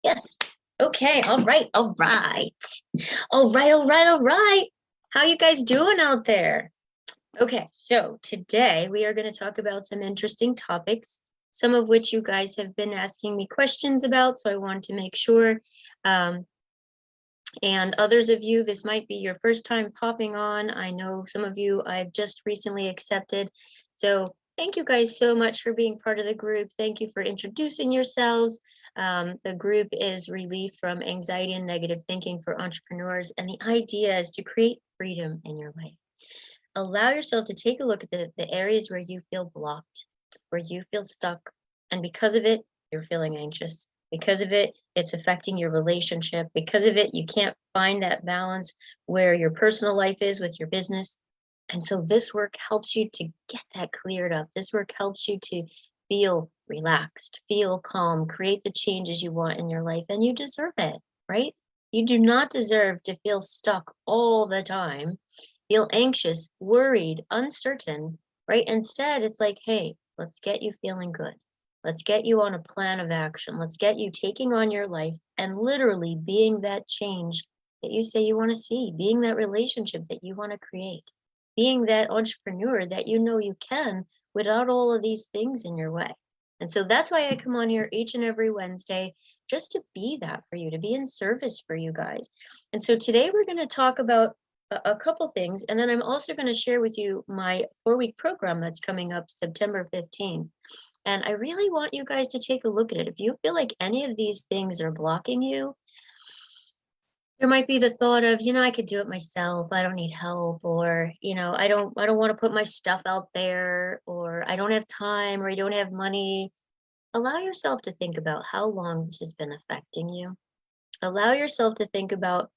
Yes. Okay. All right. All right. All right. All right. All right. How you guys doing out there? Okay. So today we are going to talk about some interesting topics, some of which you guys have been asking me questions about. So I want to make sure, and others of you, this might be your first time popping on. I know some of you I've just recently accepted. So thank you guys so much for being part of the group. Thank you for introducing yourselves. The group is Relief from Anxiety and Negative Thinking for Entrepreneurs. And the idea is to create freedom in your life. Allow yourself to take a look at the areas where you feel blocked, where you feel stuck. And because of it, you're feeling anxious. Because of it, it's affecting your relationship. Because of it, you can't find that balance where your personal life is with your business. And so this work helps you to get that cleared up. This work helps you to feel relaxed, feel calm, create the changes you want in your life, and you deserve it, right? You do not deserve to feel stuck all the time, feel anxious, worried, uncertain, right? Instead, it's like, hey, let's get you feeling good. Let's get you on a plan of action. Let's get you taking on your life and literally being that change that you say you want to see, being that relationship that you want to create, being that entrepreneur that you know you can without all of these things in your way. And so that's why I come on here each and every Wednesday, just to be that for you, to be in service for you guys. And so today we're going to talk about a couple things, and then I'm also going to share with you my 4-week program that's coming up September 15th. And I really want you guys to take a look at it. If you feel like any of these things are blocking you, there might be the thought of, I could do it myself. I don't need help, or, I don't want to put my stuff out there, or I don't have time, or I don't have money. Allow yourself to think about how long this has been affecting you. Allow yourself to think about,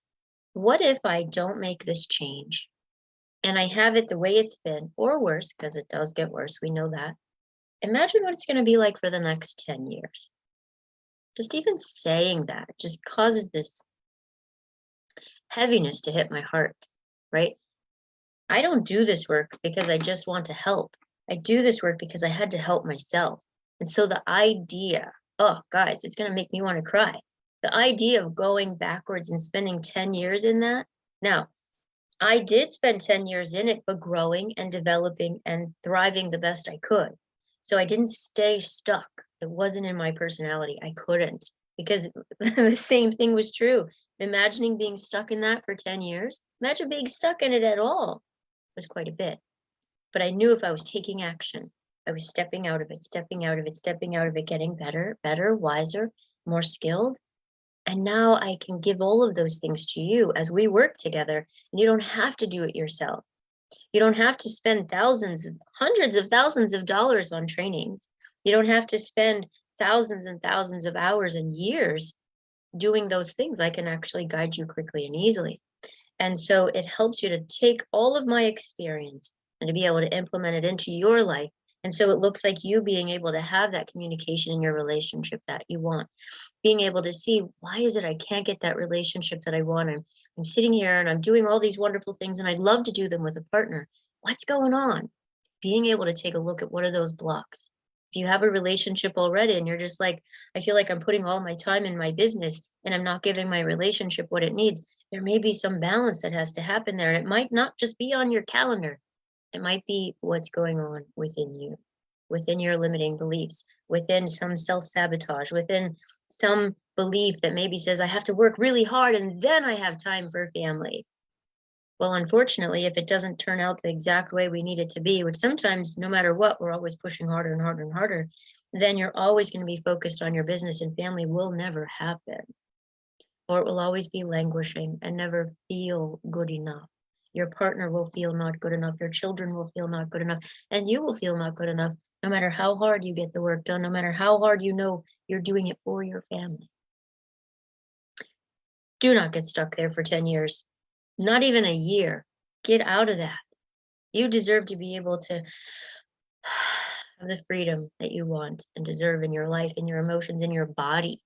what if I don't make this change and I have it the way it's been, or worse, because it does get worse. We know that. Imagine what it's going to be like for the next 10 years. Just even saying that just causes this heaviness to hit my heart, right? I don't do this work because I just want to help. I do this work because I had to help myself. And so the idea, oh, guys, it's going to make me want to cry. The idea of going backwards and spending 10 years in that. Now, I did spend 10 years in it, but growing and developing and thriving the best I could. So I didn't stay stuck. It wasn't in my personality. I couldn't, because the same thing was true. Imagining being stuck in that for 10 years, imagine being stuck in it at all, was quite a bit. But I knew if I was taking action, I was stepping out of it, stepping out of it, stepping out of it, getting better, wiser, more skilled. And now I can give all of those things to you as we work together. And you don't have to do it yourself. You don't have to spend hundreds of thousands of dollars on trainings. You don't have to spend thousands and thousands of hours and years doing those things. I can actually guide you quickly and easily. And so it helps you to take all of my experience and to be able to implement it into your life. And so it looks like you being able to have that communication in your relationship that you want. Being able to see, why is it I can't get that relationship that I want? I'm sitting here and I'm doing all these wonderful things, and I'd love to do them with a partner. What's going on? Being able to take a look at, what are those blocks? If you have a relationship already and you're just like, I feel like I'm putting all my time in my business and I'm not giving my relationship what it needs, there may be some balance that has to happen there. And it might not just be on your calendar. It might be what's going on within you, within your limiting beliefs, within some self-sabotage, within some belief that maybe says, I have to work really hard and then I have time for family. Well, unfortunately, if it doesn't turn out the exact way we need it to be, which sometimes, no matter what, we're always pushing harder and harder and harder, then you're always going to be focused on your business, and family will never happen. Or it will always be languishing and never feel good enough. Your partner will feel not good enough. Your children will feel not good enough. And you will feel not good enough, no matter how hard you get the work done, no matter how hard you know you're doing it for your family. Do not get stuck there for 10 years, not even a year. Get out of that. You deserve to be able to have the freedom that you want and deserve in your life, in your emotions, in your body.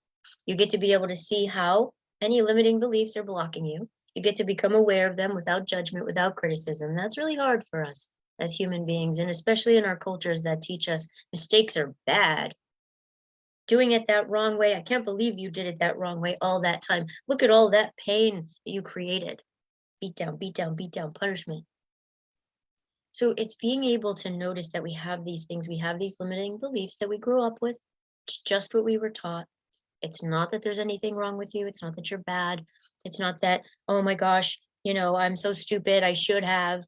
You get to be able to see how any limiting beliefs are blocking you. You get to become aware of them without judgment, without criticism. That's really hard for us as human beings, and especially in our cultures that teach us mistakes are bad. doing it that wrong way. I can't believe you did it that wrong way all that time. Look at all that pain that you created. Beat down, beat down, beat down, punishment. So it's being able to notice that we have these things, we have these limiting beliefs that we grew up with. It's just what we were taught. It's not that there's anything wrong with you. It's not that you're bad. It's not that, oh my gosh, I'm so stupid. I should have.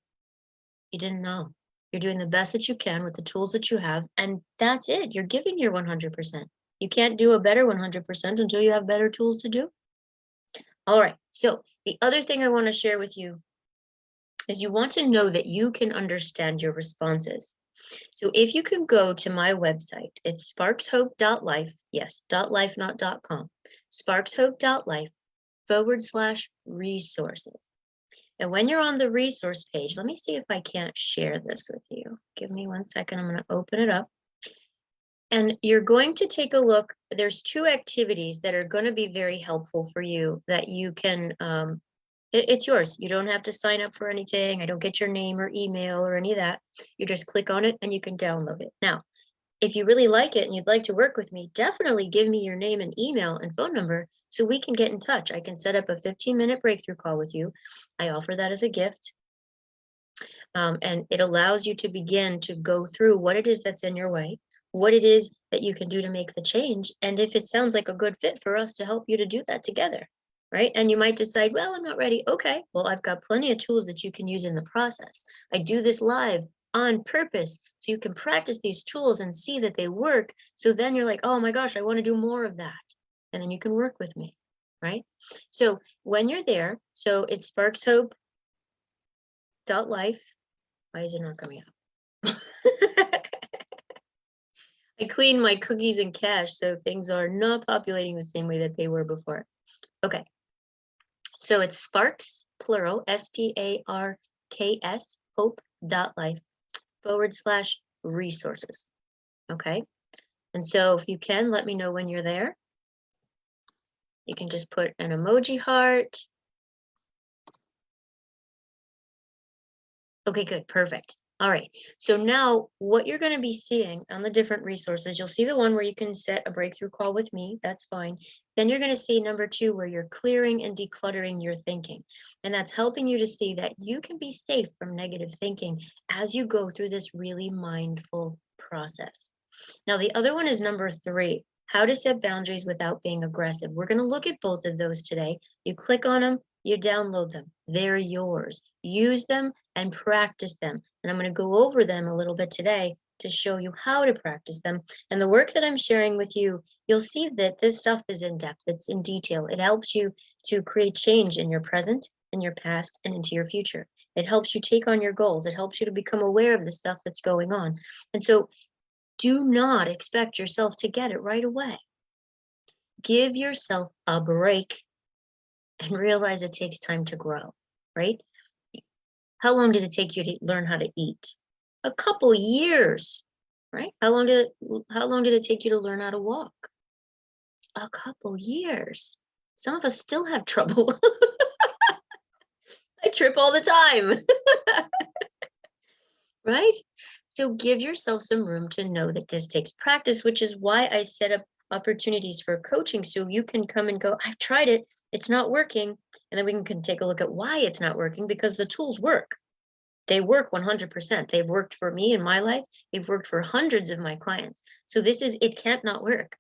You didn't know. You're doing the best that you can with the tools that you have. And that's it. You're giving your 100%. You can't do a better 100% until you have better tools to do. All right. So the other thing I want to share with you is you want to know that you can understand your responses. So if you can go to my website, it's sparkshope.life. Yes, .life, not .com. sparkshope.life/resources. And when you're on the resource page, let me see if I can't share this with you. Give me 1 second. I'm going to open it up. And you're going to take a look. There's 2 activities that are going to be very helpful for you that you can, it's yours. You don't have to sign up for anything. I don't get your name or email or any of that. You just click on it and you can download it. Now, if you really like it and you'd like to work with me, definitely give me your name and email and phone number so we can get in touch. I can set up a 15-minute breakthrough call with you. I offer that as a gift. And it allows you to begin to go through what it is that's in your way, what it is that you can do to make the change, and if it sounds like a good fit for us to help you to do that together, right? And you might decide, well, I'm not ready. Okay, well, I've got plenty of tools that you can use in the process. I do this live on purpose so you can practice these tools and see that they work. So then you're like, oh my gosh, I want to do more of that. And then you can work with me, right? So when you're there, so it's sparkshope.life. Why is it not coming up? I cleaned my cookies and cache, so things are not populating the same way that they were before. Okay. So it's sparks, plural, SPARKS, hope.life/resources. Okay. And so if you can, let me know when you're there. You can just put an emoji heart. Okay, good. Perfect. All right. So now what you're going to be seeing on the different resources, you'll see the one where you can set a breakthrough call with me. That's fine. Then you're going to see number 2, where you're clearing and decluttering your thinking. And that's helping you to see that you can be safe from negative thinking as you go through this really mindful process. Now, the other one is number 3, how to set boundaries without being aggressive. We're going to look at both of those today. You click on them, you download them. They're yours. Use them and practice them. And I'm going to go over them a little bit today to show you how to practice them. And the work that I'm sharing with you, you'll see that this stuff is in depth. It's in detail. It helps you to create change in your present, in your past, and into your future. It helps you take on your goals. It helps you to become aware of the stuff that's going on. And so do not expect yourself to get it right away. Give yourself a break and realize it takes time to grow, right? How long did it take you to learn how to eat? A couple years, right? How long did it take you to learn how to walk? A couple years. Some of us still have trouble. I trip all the time. Right? So give yourself some room to know that this takes practice, which is why I set up opportunities for coaching, so you can come and go, I've tried it, it's not working. And then we can take a look at why it's not working, because the tools work. They work 100%. They've worked for me in my life. They've worked for hundreds of my clients. So it can't not work.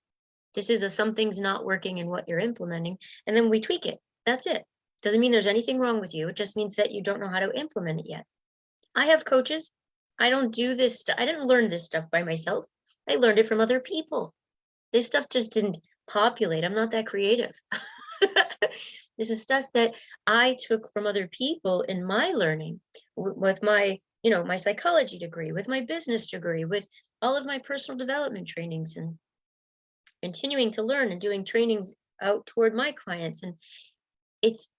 This is something's not working in what you're implementing. And then we tweak it. That's it. Doesn't mean there's anything wrong with you. It just means that you don't know how to implement it yet. I have coaches. I don't do this stuff. I didn't learn this stuff by myself. I learned it from other people. This stuff just didn't populate. I'm not that creative. This is stuff that I took from other people in my learning with my, my psychology degree, with my business degree, with all of my personal development trainings, and continuing to learn and doing trainings out toward my clients. And it's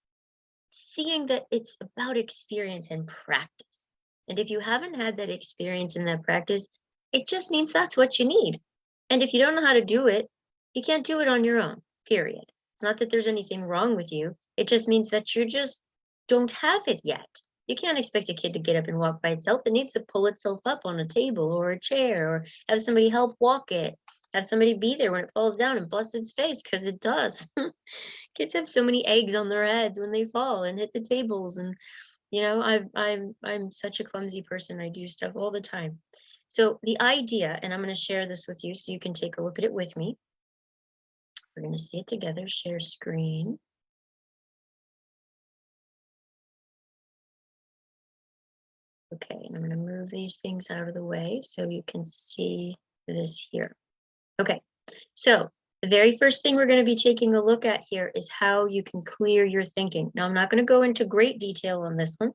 seeing that it's about experience and practice. And if you haven't had that experience and that practice, it just means that's what you need. And if you don't know how to do it, you can't do it on your own, period. It's not that there's anything wrong with you. It just means that you just don't have it yet. You can't expect a kid to get up and walk by itself. It needs to pull itself up on a table or a chair, or have somebody help walk it. Have somebody be there when it falls down and bust its face, because it does. Kids have so many eggs on their heads when they fall and hit the tables. And I'm such a clumsy person. I do stuff all the time. So the idea, and I'm going to share this with you so you can take a look at it with me. We're going to see it together. Share screen. Okay, and I'm going to move these things out of the way so you can see this here. Okay, so the very first thing we're going to be taking a look at here is how you can clear your thinking. Now, I'm not going to go into great detail on this one,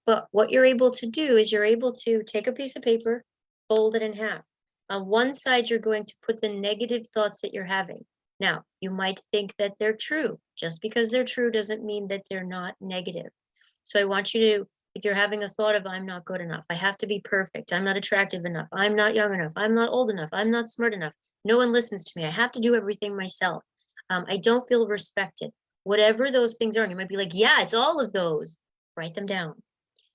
but what you're able to do is you're able to take a piece of paper, fold it in half. On one side, you're going to put the negative thoughts that you're having. Now, you might think that they're true. Just because they're true doesn't mean that they're not negative. So I want you to, if you're having a thought of, I'm not good enough, I have to be perfect, I'm not attractive enough, I'm not young enough, I'm not old enough, I'm not smart enough, no one listens to me, I have to do everything myself, I don't feel respected, whatever those things are, and you might be like, yeah, it's all of those. Write them down.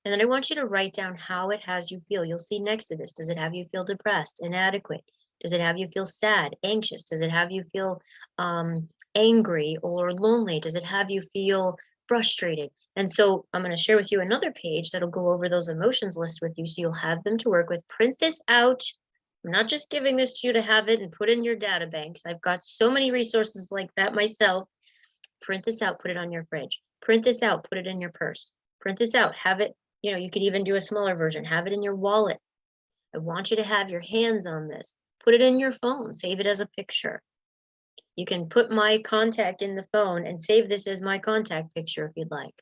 And then I want you to write down how it has you feel. You'll see next to this, does it have you feel depressed, inadequate? Does it have you feel sad, anxious? Does it have you feel angry or lonely? Does it have you feel frustrated? And so I'm going to share with you another page that'll go over those emotions list with you, so you'll have them to work with. Print this out. I'm not just giving this to you to have it and put in your data banks. I've got so many resources like that myself. Print this out, put it on your fridge. Print this out, put it in your purse. Print this out, have it, you could even do a smaller version, have it in your wallet. I want you to have your hands on this. Put it in your phone, save it as a picture. You can put my contact in the phone and save this as my contact picture if you'd like.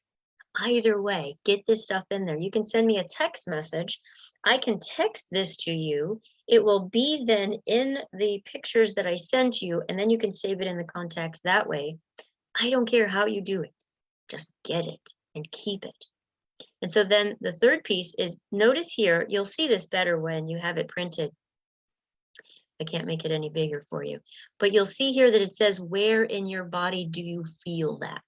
Either way, get this stuff in there. You can send me a text message. I can text this to you. It will be then in the pictures that I send to you, and then you can save it in the contacts that way. I don't care how you do it. Just get it and keep it. And so then the third piece is, notice here, you'll see this better when you have it printed. I can't make it any bigger for you, but you'll see here that it says, where in your body do you feel that?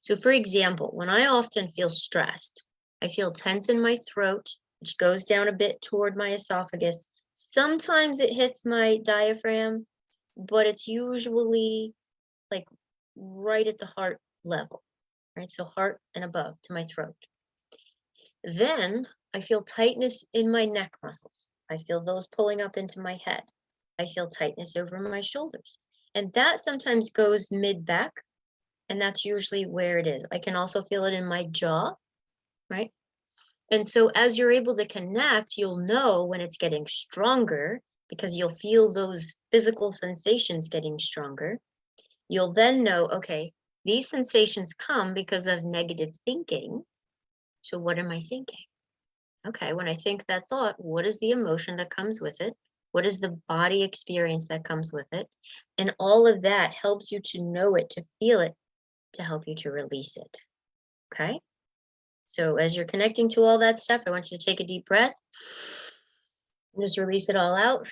So for example, when I often feel stressed, I feel tense in my throat, which goes down a bit toward my esophagus. Sometimes it hits my diaphragm, but it's usually like right at the heart level, right? So heart and above to my throat. Then I feel tightness in my neck muscles. I feel those pulling up into my head. I feel tightness over my shoulders. And that sometimes goes mid-back, and that's usually where it is. I can also feel it in my jaw, right? And so as you're able to connect, you'll know when it's getting stronger, because you'll feel those physical sensations getting stronger. You'll then know, okay, these sensations come because of negative thinking. So what am I thinking? Okay, when I think that thought, what is the emotion that comes with it? What is the body experience that comes with it? And all of that helps you to know it, to feel it, to help you to release it. Okay? So as you're connecting to all that stuff, I want you to take a deep breath and just release it all out.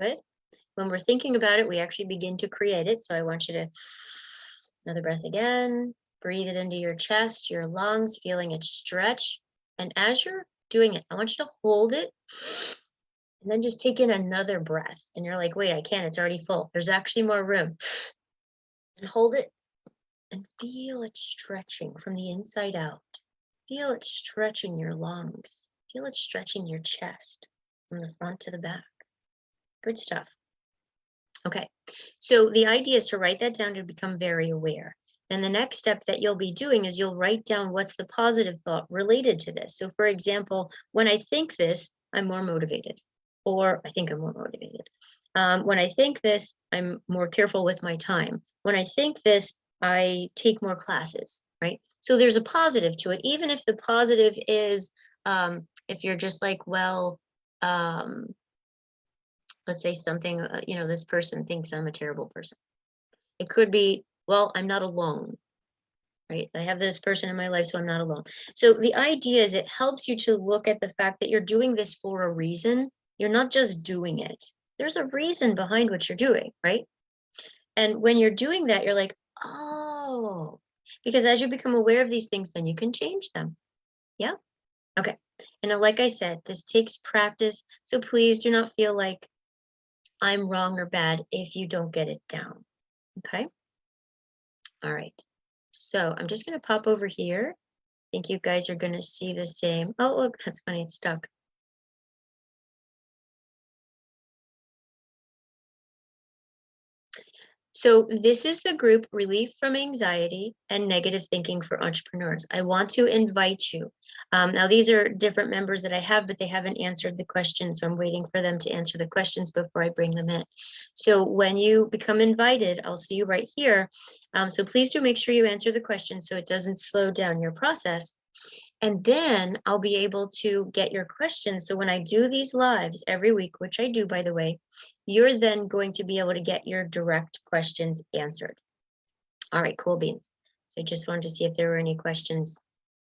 Good. When we're thinking about it, we actually begin to create it. So I want you to, another breath again, breathe it into your chest, your lungs, feeling it stretch. And as you're doing it, I want you to hold it and then just take in another breath. And you're like, wait, I can't, it's already full. There's actually more room. And hold it and feel it stretching from the inside out. Feel it stretching your lungs. Feel it stretching your chest from the front to the back. Good stuff. Okay, so the idea is to write that down, to become very aware. And the next step that you'll be doing is you'll write down what's the positive thought related to this. So for example, when I think this, I'm more motivated, or I think I'm more motivated. When I think this, I'm more careful with my time. When I think this, I take more classes, right? So there's a positive to it, even if the positive is, if you're just like, well, let's say something, this person thinks I'm a terrible person. It could be, well, I'm not alone, right? I have this person in my life, so I'm not alone. So the idea is it helps you to look at the fact that you're doing this for a reason. You're not just doing it. There's a reason behind what you're doing, right? And when you're doing that, you're like, oh, because as you become aware of these things, then you can change them. Yeah. Okay. And like I said, this takes practice. So please do not feel like I'm wrong or bad if you don't get it down. Okay. All right. So I'm just going to pop over here. I think you guys are going to see the same. Oh, look, that's funny. It's stuck. So this is the group Relief from Anxiety and Negative Thinking for Entrepreneurs. I want to invite you. Now, these are different members that I have, but they haven't answered the questions. So I'm waiting for them to answer the questions before I bring them in. So when you become invited, I'll see you right here. So please do make sure you answer the questions so it doesn't slow down your process. And then I'll be able to get your questions. So when I do these lives every week, which I do, by the way, you're then going to be able to get your direct questions answered. All right, cool beans. So I just wanted to see if there were any questions.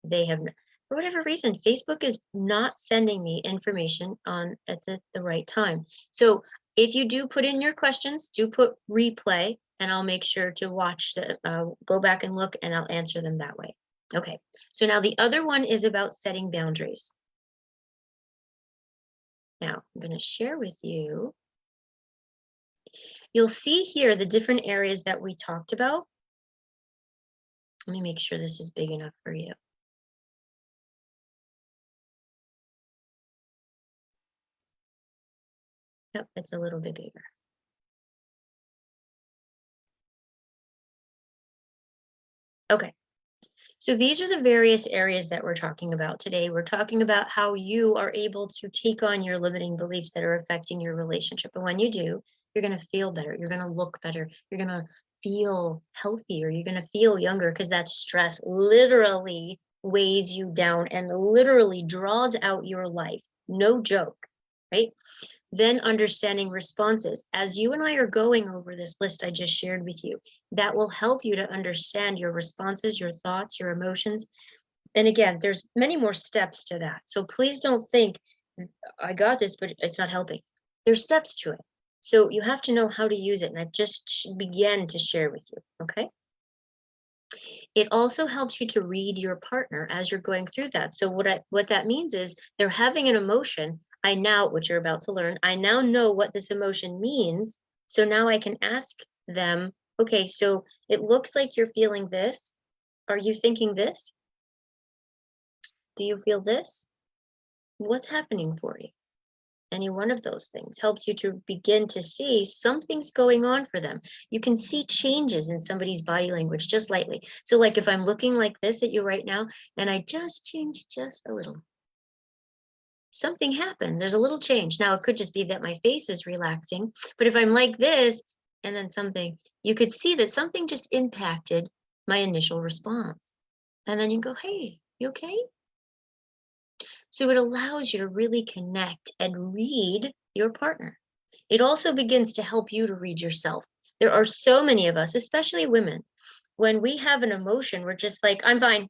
They have, for whatever reason, Facebook is not sending me information on at the right time. So if you do put in your questions, do put replay, and I'll make sure to watch the, go back and look, and I'll answer them that way. Okay, so now the other one is about setting boundaries. Now, I'm going to share with you. You'll see here the different areas that we talked about. Let me make sure this is big enough for you. Yep, it's a little bit bigger. Okay. So these are the various areas that we're talking about today. We're talking about how you are able to take on your limiting beliefs that are affecting your relationship. And when you do, you're going to feel better. You're going to look better. You're going to feel healthier. You're going to feel younger, because that stress literally weighs you down and literally draws out your life. No joke, right? Then understanding responses. As you and I are going over this list I just shared with you, that will help you to understand your responses, your thoughts, your emotions. And again, there's many more steps to that. So please don't think, I got this, but it's not helping. There's steps to it. So you have to know how to use it. And I've just began to share with you, okay? It also helps you to read your partner as you're going through that. So what that means is they're having an emotion. I now, what you're about to learn, I now know what this emotion means. So now I can ask them, okay, so it looks like you're feeling this. Are you thinking this? Do you feel this? What's happening for you? Any one of those things helps you to begin to see something's going on for them. You can see changes in somebody's body language just lightly. So like if I'm looking like this at you right now, and I just change just a little, something happened. There's a little change. Now it could just be that my face is relaxing, but if I'm like this, and then something, you could see that something just impacted my initial response. And then you go, hey, you okay? So it allows you to really connect and read your partner. It also begins to help you to read yourself. There are so many of us, especially women, when we have an emotion, we're just like, I'm fine,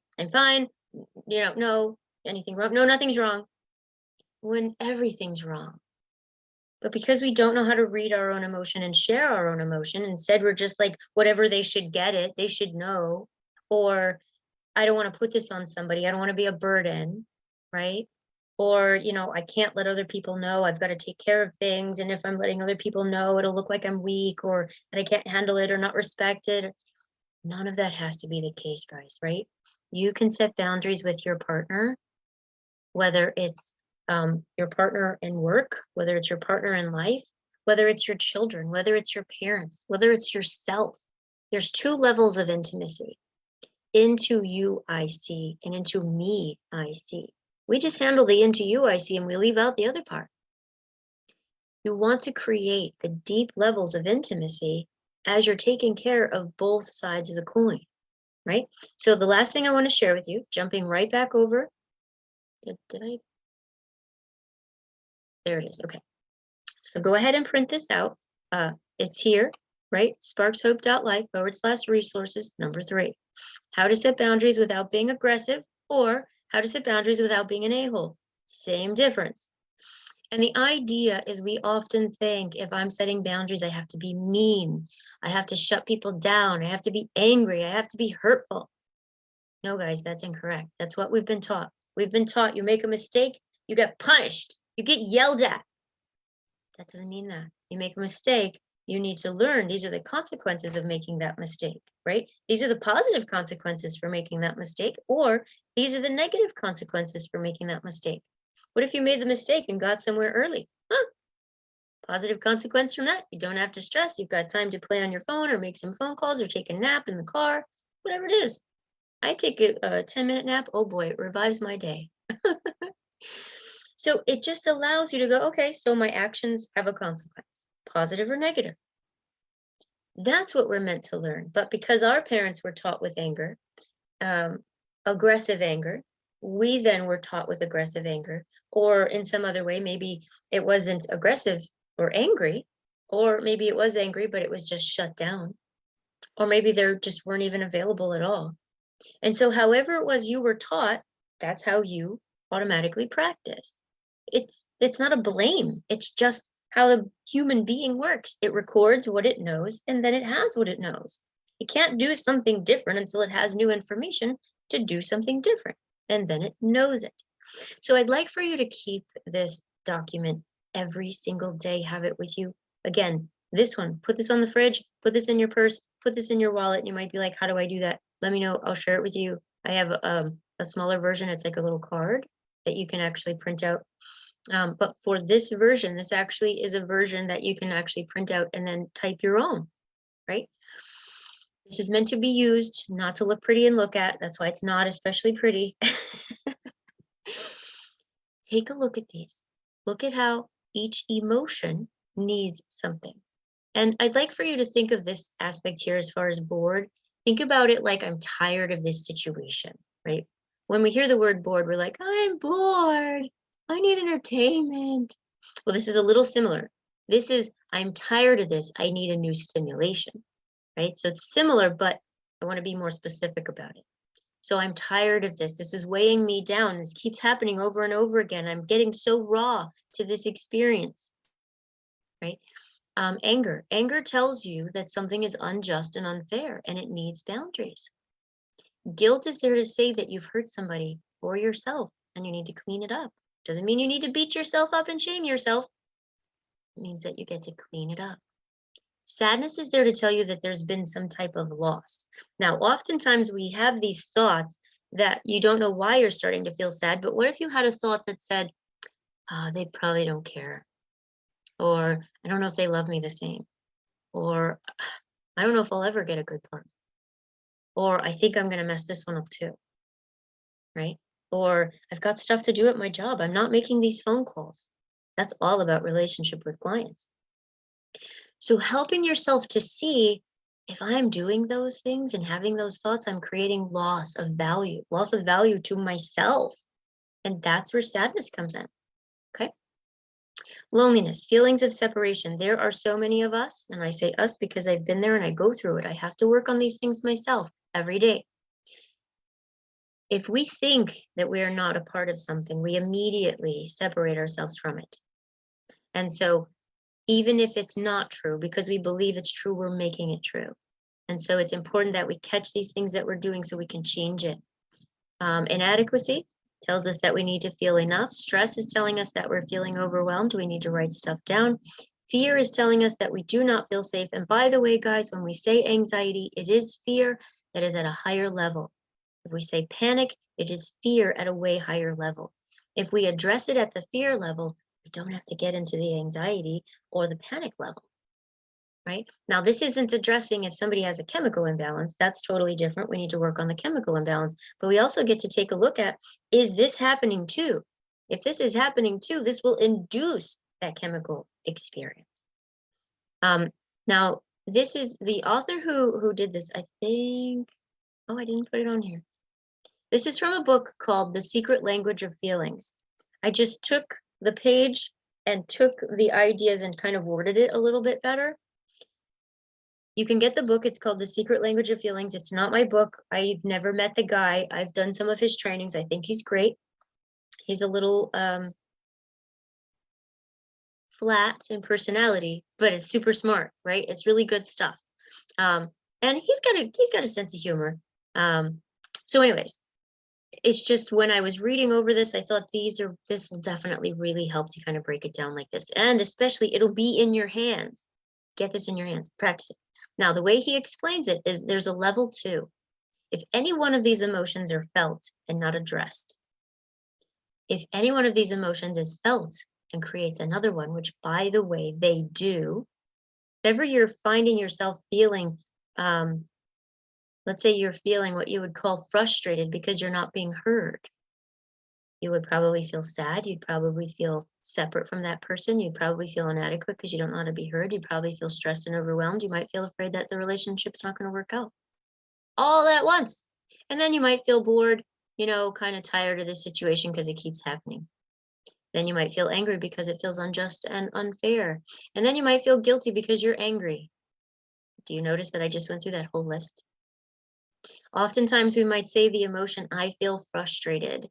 no, anything wrong? No, nothing's wrong. When everything's wrong. But because we don't know how to read our own emotion and share our own emotion, instead we're just like, whatever, they should get it, they should know, or I don't want to put this on somebody, I don't want to be a burden, right? Or, I can't let other people know, I've got to take care of things. And if I'm letting other people know, it'll look like I'm weak, or that I can't handle it, or not respected. None of that has to be the case, guys, right? You can set boundaries with your partner, whether it's your partner in work, whether it's your partner in life, whether it's your children, whether it's your parents, whether it's yourself. There's two levels of intimacy. Into you, I see, and into me, I see. We just handle the into you, I see, and we leave out the other part. You want to create the deep levels of intimacy as you're taking care of both sides of the coin, right? So the last thing I want to share with you, jumping right back over, did I? There it is, okay. So go ahead and print this out. It's here, right? sparkshope.life/resources, number 3. How to set boundaries without being aggressive, or how to set boundaries without being an a-hole. Same difference. And the idea is we often think if I'm setting boundaries, I have to be mean. I have to shut people down. I have to be angry. I have to be hurtful. No, guys, that's incorrect. That's what we've been taught. We've been taught you make a mistake, you get punished, you get yelled at. That doesn't mean that. You make a mistake, you need to learn these are the consequences of making that mistake, right? These are the positive consequences for making that mistake, or these are the negative consequences for making that mistake. What if you made the mistake and got somewhere early? Positive consequence from that, you don't have to stress. You've got time to play on your phone or make some phone calls or take a nap in the car, whatever it is. I take a 10-minute nap. Oh boy, it revives my day. So it just allows you to go, okay, so my actions have a consequence, positive or negative. That's what we're meant to learn. But because our parents were taught with anger, aggressive anger, we then were taught with aggressive anger, or in some other way, maybe it wasn't aggressive or angry, or maybe it was angry, but it was just shut down, or maybe there just weren't even available at all. And so however it was you were taught, that's how you automatically practice. It's not a blame. It's just how a human being works. It records what it knows, and then it has what it knows. It can't do something different until it has new information to do something different, and then it knows it. So I'd like for you to keep this document every single day, have it with you. Again, this one, put this on the fridge, put this in your purse, put this in your wallet. And you might be like, how do I do that? Let me know. I'll share it with you. I have a smaller version. It's like a little card that you can actually print out. But for this version, this actually is a version that you can actually print out and then type your own, right? This is meant to be used, not to look pretty and look at. That's why it's not especially pretty. Take a look at these. Look at how each emotion needs something. And I'd like for you to think of this aspect here as far as bored. Think about it like I'm tired of this situation, right? When we hear the word bored, we're like, I'm bored. I need entertainment. Well, this is a little similar. This is, I'm tired of this. I need a new stimulation, right? So it's similar, but I want to be more specific about it. So I'm tired of this. This is weighing me down. This keeps happening over and over again. I'm getting so raw to this experience, right? Anger. Anger tells you that something is unjust and unfair, and it needs boundaries. Guilt is there to say that you've hurt somebody or yourself, and you need to clean it up. Doesn't mean you need to beat yourself up and shame yourself. It means that you get to clean it up. Sadness is there to tell you that there's been some type of loss. Now, oftentimes we have these thoughts that you don't know why you're starting to feel sad, but what if you had a thought that said, oh, they probably don't care, or I don't know if they love me the same, or I don't know if I'll ever get a good partner, or I think I'm going to mess this one up too, right? Or I've got stuff to do at my job. I'm not making these phone calls. That's all about relationship with clients. So helping yourself to see if I'm doing those things and having those thoughts, I'm creating loss of value to myself. And that's where sadness comes in. Okay. Loneliness, feelings of separation. There are so many of us, and I say us because I've been there and I go through it. I have to work on these things myself every day. If we think that we are not a part of something, we immediately separate ourselves from it. And so even if it's not true, because we believe it's true, we're making it true. And so it's important that we catch these things that we're doing so we can change it. Inadequacy tells us that we need to feel enough. Stress is telling us that we're feeling overwhelmed. We need to write stuff down. Fear is telling us that we do not feel safe. And by the way, guys, when we say anxiety, it is fear that is at a higher level. If we say panic, it is fear at a way higher level. If we address it at the fear level, we don't have to get into the anxiety or the panic level, right? Now, this isn't addressing if somebody has a chemical imbalance. That's totally different. We need to work on the chemical imbalance. But we also get to take a look at, is this happening too? If this is happening too, this will induce that chemical experience. Now, this is the author who did this, I think. Oh, I didn't put it on here. This is from a book called The Secret Language of Feelings. I just took the page and took the ideas and kind of worded it a little bit better. You can get the book. It's called The Secret Language of Feelings. It's not my book. I've never met the guy. I've done some of his trainings. I think he's great. He's a little flat in personality, but it's super smart, right? It's really good stuff. And he's got a sense of humor. So anyways, it's just when I was reading over this, I thought this will definitely really help to kind of break it down like this. And especially it'll be in your hands. Get this in your hands, practice it. Now, the way he explains it is there's a level 2. If any one of these emotions are felt and not addressed, if any one of these emotions is felt and creates another one, which by the way, they do, if ever you're finding yourself feeling, let's say you're feeling what you would call frustrated because you're not being heard. You would probably feel sad. You'd probably feel separate from that person. You'd probably feel inadequate because you don't know how to be heard. You'd probably feel stressed and overwhelmed. You might feel afraid that the relationship's not going to work out all at once. And then you might feel bored, kind of tired of this situation because it keeps happening. Then you might feel angry because it feels unjust and unfair. And then you might feel guilty because you're angry. Do you notice that I just went through that whole list? Oftentimes we might say the emotion, I feel frustrated,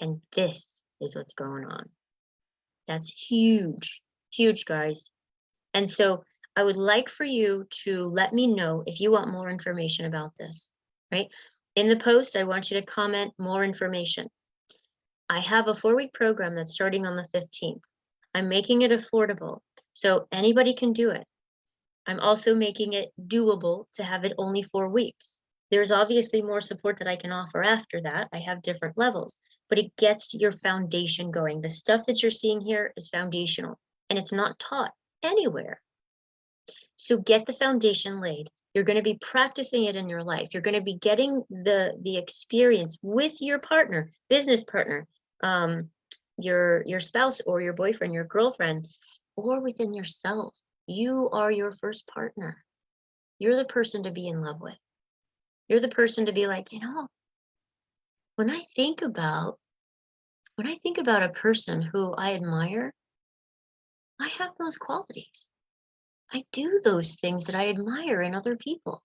and this is what's going on. That's huge, huge, guys. And so I would like for you to let me know if you want more information about this, right? In the post, I want you to comment more information. I have a 4-week program that's starting on the 15th. I'm making it affordable, so anybody can do it. I'm also making it doable to have it only 4 weeks. There's obviously more support that I can offer after that. I have different levels, but it gets your foundation going. The stuff that you're seeing here is foundational, and it's not taught anywhere. So get the foundation laid. You're going to be practicing it in your life. You're going to be getting the experience with your partner, business partner, your spouse or your boyfriend, your girlfriend, or within yourself. You are your first partner. You're the person to be in love with. You're the person to be like, when I think about a person who I admire, I have those qualities. I do those things that I admire in other people.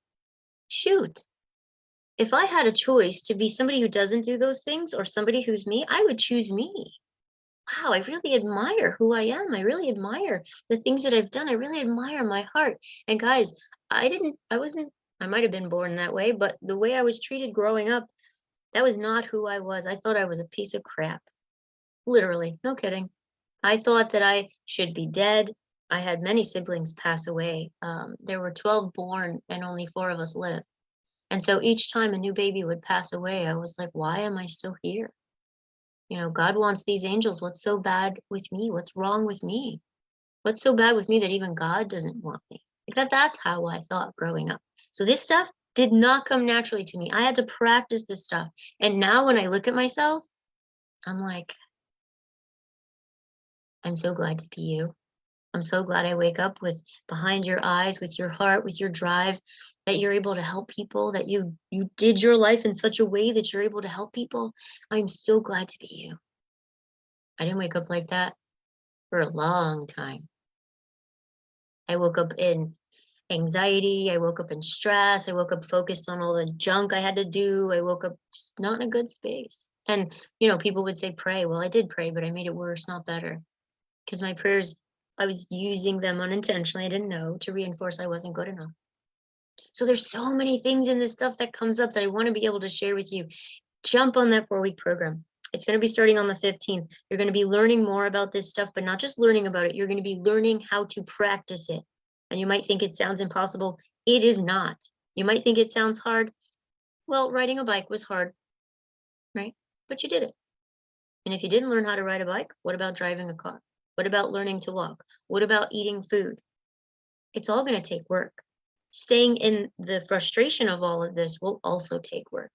Shoot. If I had a choice to be somebody who doesn't do those things or somebody who's me, I would choose me. Wow, I really admire who I am. I really admire the things that I've done. I really admire my heart. And guys, I might have been born that way, but the way I was treated growing up, that was not who I was. I thought I was a piece of crap. Literally, no kidding. I thought that I should be dead. I had many siblings pass away. There were 12 born and only 4 of us lived. And so each time a new baby would pass away, I was like, why am I still here? God wants these angels. What's so bad with me? What's wrong with me? What's so bad with me that even God doesn't want me? That's how I thought growing up. So this stuff did not come naturally to me. I had to practice this stuff. And now when I look at myself, I'm like, I'm so glad to be you. I'm so glad I wake up with behind your eyes, with your heart, with your drive, that you're able to help people, that you did your life in such a way that you're able to help people. I'm so glad to be you. I didn't wake up like that for a long time. I woke up in anxiety. I woke up in stress. I woke up focused on all the junk I had to do. I woke up just not in a good space. And, people would say, pray. Well, I did pray, but I made it worse, not better. Because my prayers, I was using them unintentionally. I didn't know, to reinforce I wasn't good enough. So there's so many things in this stuff that comes up that I want to be able to share with you. Jump on that 4-week program. It's going to be starting on the 15th. You're going to be learning more about this stuff, but not just learning about it. You're going to be learning how to practice it. And you might think it sounds impossible. It is not. You might think it sounds hard. Well, riding a bike was hard, right? But you did it. And if you didn't learn how to ride a bike, what about driving a car? What about learning to walk? What about eating food? It's all going to take work. Staying in the frustration of all of this will also take work.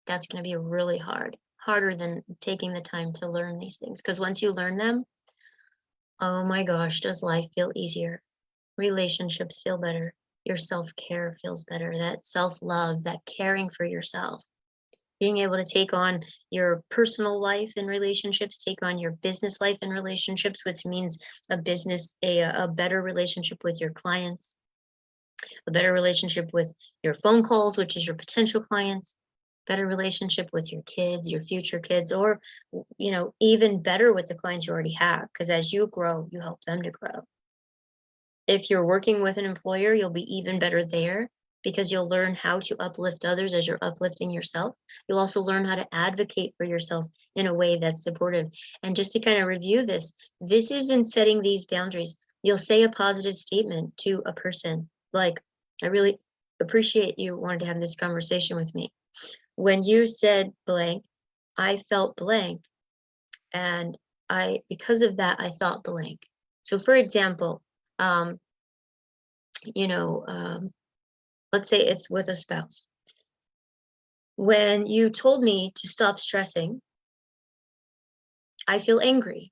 That's going to be really hard, harder than taking the time to learn these things. Because once you learn them, oh my gosh, does life feel easier? Relationships feel better. Your self-care feels better. That self-love, that caring for yourself. Being able to take on your personal life and relationships, take on your business life and relationships, which means a better relationship with your clients, a better relationship with your phone calls, which is your potential clients, better relationship with your kids, your future kids, or, even better with the clients you already have. Because as you grow, you help them to grow. If you're working with an employer, you'll be even better there. because you'll learn how to uplift others as you're uplifting yourself. You'll also learn how to advocate for yourself in a way that's supportive. And just to kind of review this is in setting these boundaries. You'll say a positive statement to a person like, I really appreciate you wanting to have this conversation with me. When you said blank, I felt blank. And because of that, I thought blank. So for example, let's say it's with a spouse. When you told me to stop stressing, I feel angry.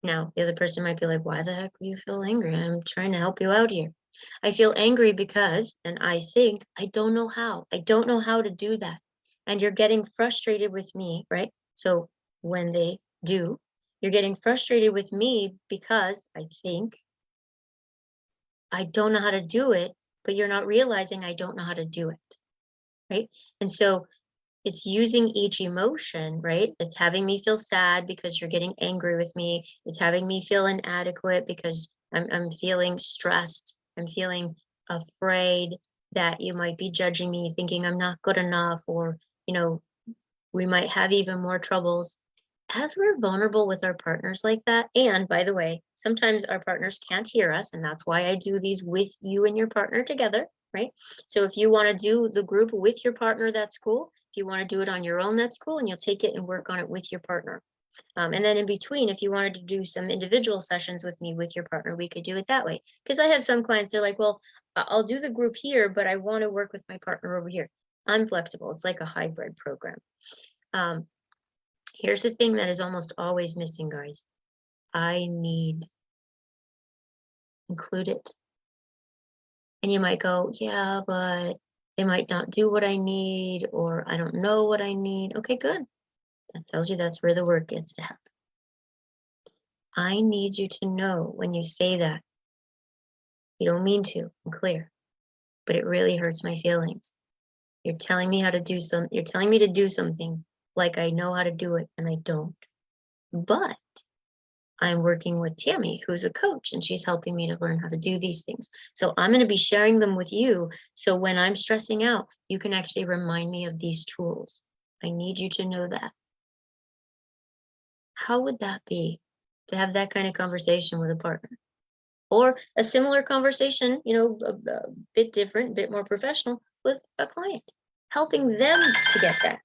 Now, the other person might be like, why the heck do you feel angry? I'm trying to help you out here. I feel angry because, and I think, I don't know how. I don't know how to do that. And you're getting frustrated with me, right? So when they do, you're getting frustrated with me because I think I don't know how to do it, but you're not realizing I don't know how to do it, right? And so it's using each emotion, right? It's having me feel sad because you're getting angry with me. It's having me feel inadequate because I'm feeling stressed. I'm feeling afraid that you might be judging me, thinking I'm not good enough, or, we might have even more troubles. As we're vulnerable with our partners like that, and by the way, sometimes our partners can't hear us, and that's why I do these with you and your partner together, right? So if you want to do the group with your partner, that's cool. If you want to do it on your own, that's cool, and you'll take it and work on it with your partner. And then in between, if you wanted to do some individual sessions with me with your partner, we could do it that way. Because I have some clients, they're like, well, I'll do the group here, but I want to work with my partner over here. I'm flexible. It's like a hybrid program. Here's the thing that is almost always missing, guys. I need included. And you might go, yeah, but they might not do what I need, or I don't know what I need. Okay, good. That tells you that's where the work gets to happen. I need you to know when you say that. You don't mean to, I'm clear, but it really hurts my feelings. You're telling me how to do you're telling me to do something like I know how to do it, and I don't. But I'm working with Tammy, who's a coach, and she's helping me to learn how to do these things. So I'm going to be sharing them with you. So when I'm stressing out, you can actually remind me of these tools. I need you to know that. How would that be to have that kind of conversation with a partner? Or a similar conversation, a bit different, a bit more professional with a client, helping them to get that.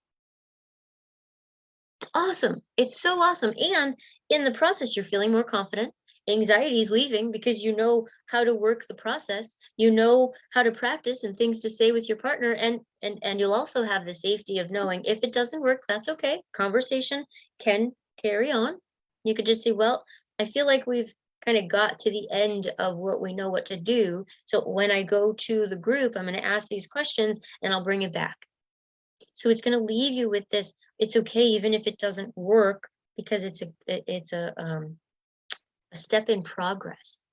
It's awesome. It's so awesome. And in the process, you're feeling more confident. Anxiety is leaving because you know how to work the process. You know how to practice and things to say with your partner. And you'll also have the safety of knowing if it doesn't work, that's okay. Conversation can carry on. You could just say, well, I feel like we've kind of got to the end of what we know what to do. So when I go to the group, I'm going to ask these questions and I'll bring it back. So it's going to leave you with this. It's okay, even if it doesn't work, because it's a step in progress.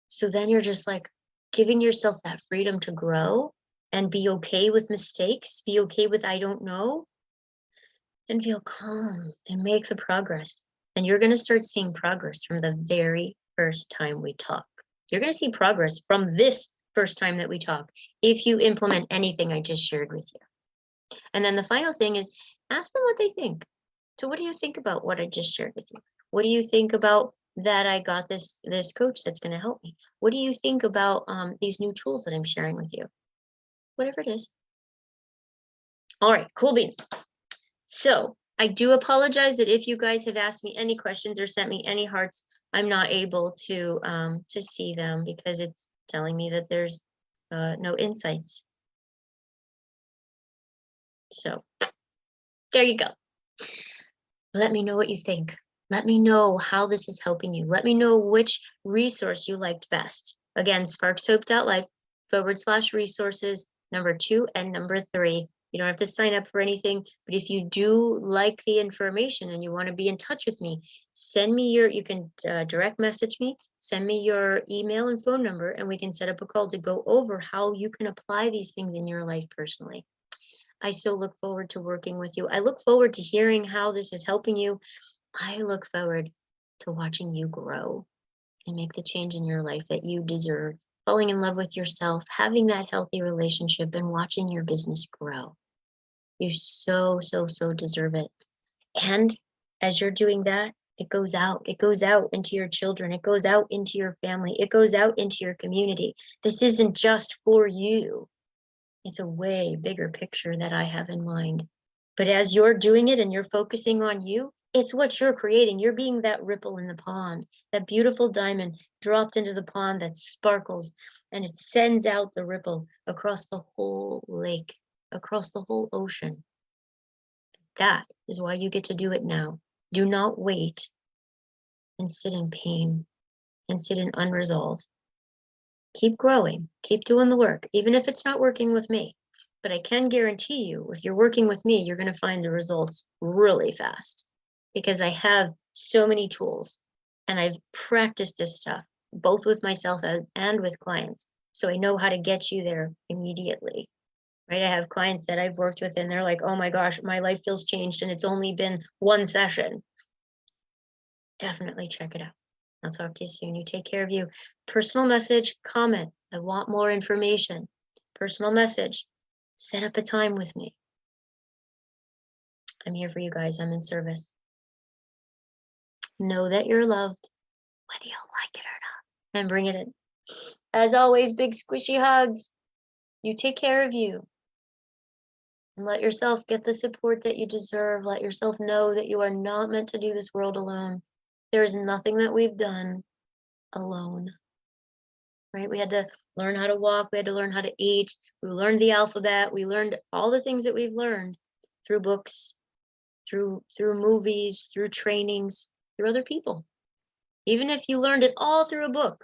So then you're just like giving yourself that freedom to grow and be okay with mistakes, be okay with I don't know, and feel calm and make the progress. And you're going to start seeing progress from the very first time we talk. You're going to see progress from this first time that we talk if you implement anything I just shared with you. And then the final thing is ask them what they think. So what do you think about what I just shared with you? What do you think about that I got this coach that's going to help me? What do you think about these new tools that I'm sharing with you? Whatever it is. All right, cool beans. So I do apologize that if you guys have asked me any questions or sent me any hearts, I'm not able to see them because it's telling me that there's no insights. So there you go. Let me know what you think. Let me know how this is helping you. Let me know which resource you liked best. Again, sparkshope.life/resources, number 2 and number 3. You don't have to sign up for anything, but if you do like the information and you want to be in touch with me, send me you can direct message me, send me your email and phone number, and we can set up a call to go over how you can apply these things in your life personally. I so look forward to working with you. I look forward to hearing how this is helping you. I look forward to watching you grow and make the change in your life that you deserve. falling in love with yourself, having that healthy relationship, and watching your business grow. You so, so, so deserve it. And as you're doing that, it goes out. It goes out into your children. It goes out into your family. It goes out into your community. This isn't just for you. It's a way bigger picture that I have in mind. But as you're doing it and you're focusing on you, it's what you're creating. You're being that ripple in the pond, that beautiful diamond dropped into the pond that sparkles, and it sends out the ripple across the whole lake, across the whole ocean. That is why you get to do it now. Do not wait and sit in pain and sit in unresolved. Keep growing, keep doing the work, even if it's not working with me. But I can guarantee you, if you're working with me, you're going to find the results really fast, because I have so many tools and I've practiced this stuff, both with myself and with clients. So I know how to get you there immediately, right? I have clients that I've worked with and they're like, oh my gosh, my life feels changed and it's only been one session. Definitely check it out. I'll talk to you soon. You take care of you. Personal message, comment. I want more information. Personal message. Set up a time with me. I'm here for you guys. I'm in service. Know that you're loved, whether you like it or not, and bring it in. As always, big squishy hugs. You take care of you. And let yourself get the support that you deserve. Let yourself know that you are not meant to do this world alone. There is nothing that we've done alone, right? We had to learn how to walk. We had to learn how to eat. We learned the alphabet. We learned all the things that we've learned through books, through movies, through trainings, through other people. Even if you learned it all through a book,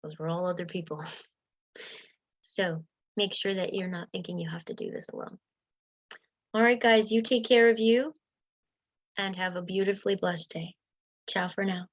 those were all other people. So make sure that you're not thinking you have to do this alone. All right, guys, you take care of you and have a beautifully blessed day. Ciao for now.